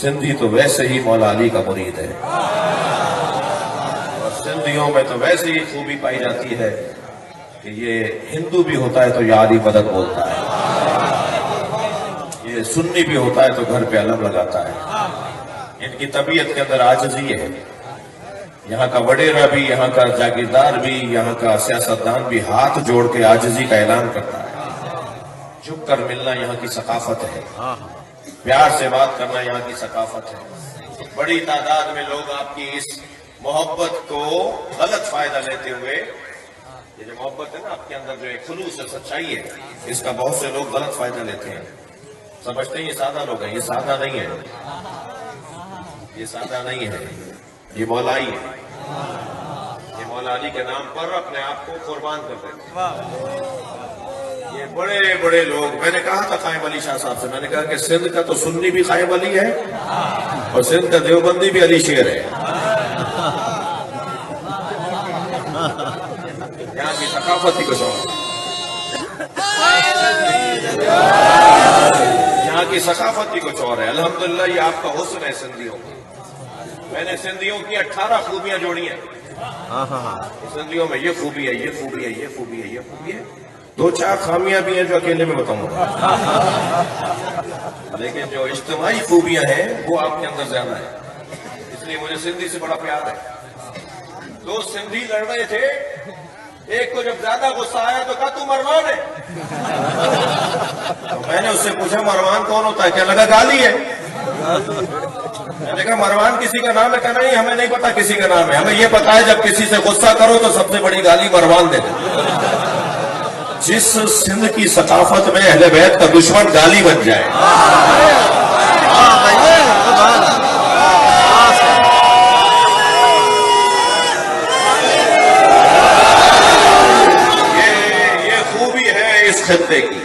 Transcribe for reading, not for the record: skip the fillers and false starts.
سندھی تو ویسے ہی مولا علی کا مرید ہے، اور سندھیوں میں تو ویسے ہی خوبی پائی جاتی ہے کہ یہ ہندو بھی ہوتا ہے تو یا علی مدد بولتا ہے، یہ سنی بھی ہوتا ہے تو گھر پہ علم لگاتا ہے۔ ان کی طبیعت کے اندر عاجزی ہے، یہاں کا وڈیرا بھی، یہاں کا جاگیردار بھی، یہاں کا سیاستدان بھی ہاتھ جوڑ کے عاجزی کا اعلان کرتا ہے۔ جھک کر ملنا یہاں کی ثقافت ہے، پیار سے بات کرنا یہاں کی ثقافت ہے۔ بڑی تعداد میں لوگ آپ کی اس محبت کو غلط فائدہ لیتے ہوئے، یہ جو محبت ہے نا آپ کے اندر، جو ایک خلوص ہے، سچائی ہے، اس کا بہت سے لوگ غلط فائدہ لیتے ہیں، سمجھتے ہیں یہ سادہ لوگ ہیں۔ یہ سادہ نہیں ہے، یہ سادہ نہیں ہے، یہ مولائی ہے۔ یہ مولا علی کے نام پر اپنے آپ کو قربان کر دیتے ہیں۔ یہ بڑے بڑے لوگ، میں نے کہا تھا قائم علی شاہ صاحب سے، میں نے کہا کہ سندھ کا تو سنی بھی قائم علی ہے، اور سندھ کا دیوبندی بھی علی شیر ہے۔ یہاں کی ثقافت ہی کچھ اور، یہاں کی ثقافت ہی کچھ اور ہے۔ الحمدللہ یہ آپ کا حسن ہے سندھیوں کا۔ میں نے سندھیوں کی 18 خوبیاں جوڑی ہیں۔ سندھیوں میں یہ خوبی ہے، یہ خوبی ہے، یہ خوبی ہے، یہ خوبی ہے۔ 2-4 خامیاں بھی ہیں جو اکیلے میں بتاؤں گا، لیکن جو اجتماعی خوبیاں ہیں وہ آپ کے اندر زیادہ ہیں، اس لیے مجھے سندھی سے بڑا پیار ہے۔ 2 سندھی لڑ رہے تھے، ایک کو جب زیادہ غصہ آیا تو کہا تو مروان ہے۔ تو میں نے اس سے پوچھا مروان کون ہوتا ہے؟ کیا لگا گالی ہے؟ میں نے کہا مروان کسی کا نام ہے؟ کہا نہیں ہمیں نہیں پتا کسی کا نام ہے، ہمیں یہ پتا ہے جب کسی سے غصہ کرو تو سب سے بڑی گالی مروان دے دو۔ جس سندھ کی ثقافت میں اہل بیت کا دشمن گالی بن جائے، یہ خوبی ہے اس خطے کی۔